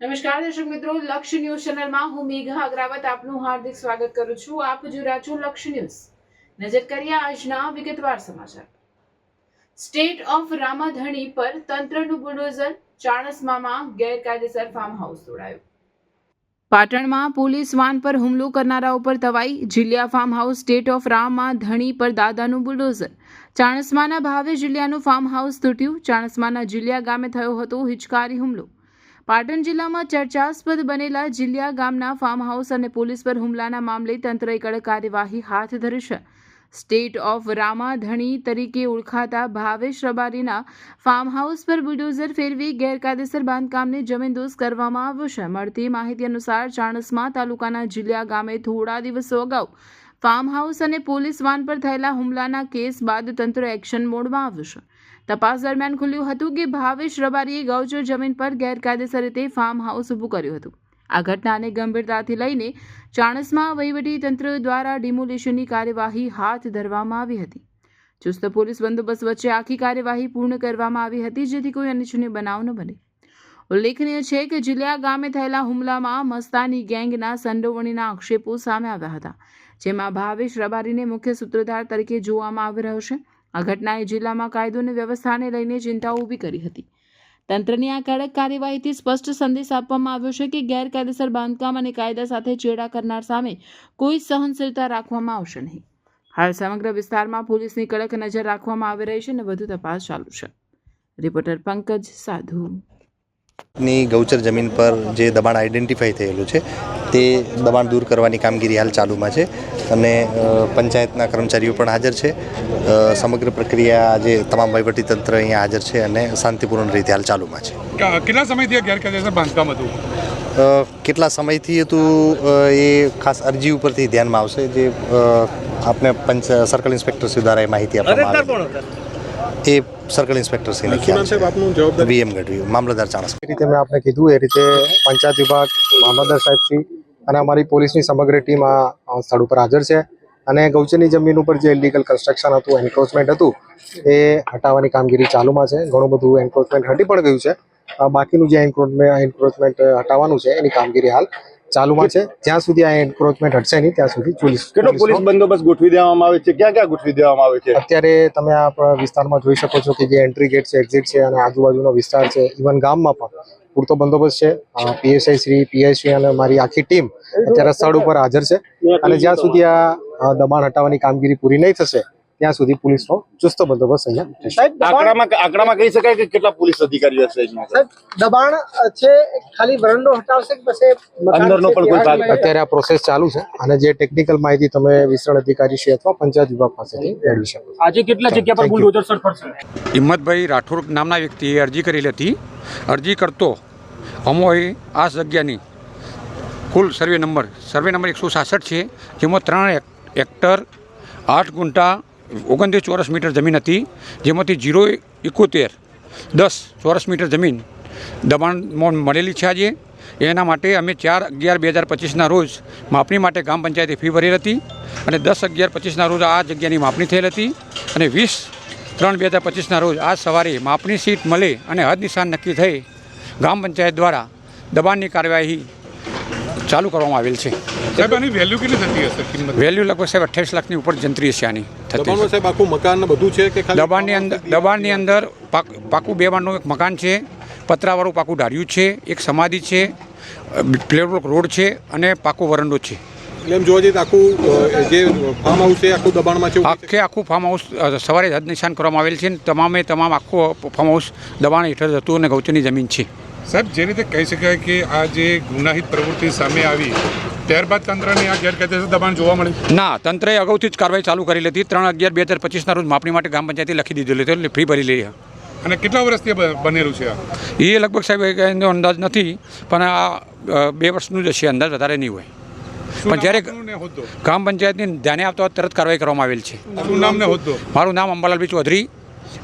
નમસ્કાર દર્શક મિત્રો, લક્ષ્ય ન્યૂઝ ચેનલમાં હું મેઘા અગ્રાવત આપનું હાર્દિક સ્વાગત કરું છું। આપ જોઈ રહ્યા છો લક્ષ્ય ન્યૂઝ। નજર કરીએ આજના વિગતવાર સમાચાર। સ્ટેટ ઓફ રામાધણી પર તંત્રનું બુલડોઝર, ચાણસ્મામાં ગેરકાયદેસર ફાર્મ હાઉસ તોડાયું। પાટણમાં પોલીસ વાન પર હુમલો કરનારાઓ પર તવાઈ, જિલ્લા farm house state of Ramadhani પર દાદાનું બુલડોઝર। ચાણસ્માના ભાવે જિલ્લાનું ફાર્મ હાઉસ તૂટ્યું। ચાણસ્માના જિલ્લા ગામે થયો હતો હિચકારી હુમલો। પાટણ જિલ્લામાં ચર્ચાસ્પદ બનેલા જિલ્લા ગામના ફાર્મ હાઉસ અને પોલીસ પર હુમલાના મામલે તંત્રએ કડક કાર્યવાહી હાથ ધરી છે। સ્ટેટ ઓફ રામાધણી તરીકે ઓળખાતા ભાવેશ રબારીના ફાર્મ હાઉસ પર બુલડોઝર ફેરવી ગેરકાયદેસર બાંધકામને જમીનદોસ્ત કરવામાં આવ્યું છે। મળતી માહિતી અનુસાર ચાણસ્મા તાલુકાના જિલ્લા ગામે થોડા દિવસો અગાઉ ફાર્મ હાઉસ અને પોલીસ વાન પર થયેલા હુમલાના કેસ બાદ તંત્ર એક્શન મોડમાં આવ્યું છે। તપાસ દરમિયાન ખુલ્યું હતું કે ભાવેશ રબારીએ ગૌચર જમીન પર ગેરકાયદેસર રીતે ફાર્મ હાઉસ ઊભું કર્યું હતું। આ ઘટનાને ગંભીરતાથી લઈને ચાણસ્મા વહીવટી તંત્ર દ્વારા ડિમોલિશનની કાર્યવાહી હાથ ધરવામાં આવી હતી। ચુસ્ત પોલીસ બંદોબસ્ત વચ્ચે આખી કાર્યવાહી પૂર્ણ કરવામાં આવી હતી, જેથી કોઈ અનિચ્છનીય બનાવ ન બને। ઉલ્લેખનીય છે કે જિલ્લા ગામે થયેલા હુમલામાં મસ્તાની ગેંગના સંડોવણીના આક્ષેપો સામે આવ્યા હતા, જેમાં ભાવેશ રબારીને મુખ્ય સૂત્રધાર તરીકે જોવામાં આવી રહ્યો છે। આ ઘટનાએ જિલ્લામાં કાયદો અને વ્યવસ્થાને લઈને ચિંતાઓ ઊભી કરી હતી। તંત્રની આ કડક કાર્યવાહીથી સ્પષ્ટ સંદેશ આપવામાં આવ્યો છે કે ગેરકાયદેસર બાંધકામ અને કાયદા સાથે ચેડા કરનાર સામે કોઈ સહનશીલતા રાખવામાં આવશે નહીં। હાલ સમગ્ર વિસ્તારમાં પોલીસની કડક નજર રાખવામાં આવી રહી છે અને વધુ તપાસ ચાલુ છે। રિપોર્ટર પંકજ સાધુ। ની ગૌચર જમીન પર જે દબાણ આઈડેન્ટિફાઈ થયેલું છે તે દબાણ દૂર કરવાની કામગીરી હાલ ચાલુમાં છે અને પંચાયતના કર્મચારીઓ પણ હાજર છે। સમગ્ર પ્રક્રિયા આજે તમામ વહીવટીતંત્ર અહીંયા હાજર છે અને શાંતિપૂર્ણ રીતે હાલ ચાલુમાં છે। કેટલા સમયથી ગેરકાયદેસર બાંધકામ હતું? કેટલા સમયથી હતું એ ખાસ અરજી ઉપરથી ધ્યાનમાં આવશે, જે આપને સર્કલ ઇન્સ્પેક્ટરશ્રી દ્વારા એ માહિતી આપવામાં આવે એ સર્કલ ઇન્સ્પેક્ટરશ્રીને VM ગઢવી, મામલતદાર ચાણસ્મા। રીતે મેં આપને કીધું એ રીતે પંચાયત વિભાગ, મામલતદાર સાહેબશ્રી અને અમારી પોલીસની સમગ્ર ટીમ આ સ્થળ ઉપર હાજર છે અને ગૌચરની જમીન ઉપર જે ઇલીગલ કન્સ્ટ્રક્શન હતું, એન્ક્રોચમેન્ટ હતું, એ હટાવવાની કામગીરી ચાલુમાં છે। ઘણું બધું એન્ક્રોચમેન્ટ હટી પણ ગયું છે। બાકીનું જે એન્ક્રોચમેન્ટ હટાવવાનું છે એની કામગીરી હાલ ચાલુમાં છે। જ્યાં સુધી આ એન્ક્રોચમેન્ટ હટશે નહીં ત્યાં સુધી પોલીસ બંદોબસ્ત ગોઠવી દેવામાં આવે છે? ક્યાં ક્યાં ગોઠવી દેવામાં આવે છે? અત્યારે તમે આ વિસ્તારમાં જોઈ શકો છો કે જે એન્ટ્રી ગેટ છે, એક્ઝિટ છે અને આજુબાજુનો વિસ્તાર છે, ઇવન ગામમાં પણ પૂરતો બંદોબસ્ત છે। PSI શ્રી, PI શ્રી અને મારી આખી ટીમ અત્યારે સ્થળ ઉપર હાજર છે અને જ્યાં સુધી આ દબાણ હટાવવાની કામગીરી પૂરી નહીં થશે ત્યાં સુધી પોલીસનો ચુસ્ત બંદોબસ્ત અહીંયા થશે। આંકડામાં કહી શકાય કે કેટલા પોલીસ અધિકારીઓ છે? દબાણ છે ખાલી વરંડો હટાવશે કે પછી અંદરનો પણ કોઈ ભાગ? અત્યારે આ પ્રોસેસ ચાલુ છે અને જે ટેકનિકલ માહિતી તમે વિસ્તરણ અધિકારી શ્રી અથવા પંચાયત વિભાગ પાસેથી મેળવી શકો છો। આજે કેટલા જગ્યા પર બુલડોઝર સર ફરશે? હિંમતભાઈ રાઠોડ નામના વ્યક્તિએ અરજી કરેલી હતી। અરજી કરતો અમોએ આ જગ્યાની કુલ સર્વે નંબર 166 છે, જેમાં 3 હેક્ટર 8 ગુંઠા 29 ચોરસ મીટર જમીન હતી, જેમાંથી 0.71 ચોરસ મીટર જમીન દબાણમાં મળેલી છે। આજે એના માટે અમે 4/11/2025ના રોજ માપણી માટે ગ્રામ પંચાયતે ફી ભરેલ હતી અને 10/11/25ના રોજ આ જગ્યાની માપણી થયેલ હતી અને 20/3/2025ના રોજ આજ સવારે માપણી સીટ મળે અને હદ નિશાન નક્કી થઈ ગ્રામ પંચાયત દ્વારા દબાણની કાર્યવાહી ચાલુ કરવામાં આવેલ છે। સાહેબ, આની વેલ્યુ કેટલી થતી હશે? કિંમત વેલ્યુ લગભગ સાહેબ 28 લાખની ઉપર જંત્રી છે આની થતી। સાહેબ આખું મકાન બધું છે કે દબાણની અંદર પાકું 2 માળનું એક મકાન છે, પતરાવાળું પાકું ઢાળિયું છે, એક સમાધિ છે, પ્લેબ્લોક રોડ છે અને પાકું વરંડો છે। એટલે એમ જોવા જઈએ તો આખું જે ફાર્મ હાઉસ છે આખું દબાણમાં છે? આખું ફાર્મ હાઉસ સવારે હદ નિશાન કરવામાં આવેલ છે, તમામ આખું ફાર્મ હાઉસ દબાણ હેઠળ હતું અને ગૌચરની જમીન છે। સાહેબ, જે રીતે કહી શકાય કે આ જે ગુનાહિત પ્રવૃત્તિ સામે આવી ત્યારબાદ તંત્રની આ ગેરકાયદેસર દબાણ જોવા મળે? ના, તંત્રએ અગાઉથી જ કાર્યવાહી ચાલુ કરેલી હતી। 3/11/2025ના રોજ માપણી માટે ગ્રામ પંચાયતે લખી દીધેલું હતું, એટલે ફી ભરી લઈ। અને કેટલા વર્ષથી બનેલું છે આ? એ લગભગ સાહેબ એનો અંદાજ નથી, પણ આ 2 વર્ષનું જ હશે, અંદાજ વધારે નહીં હોય। પણ જ્યારે ગ્રામ પંચાયતની ધ્યાને આવતા તરત કાર્યવાહી કરવામાં આવેલ છે। શું નામ ને હોદ્દો? મારું નામ અંબાલાલભાઈ ચૌધરી,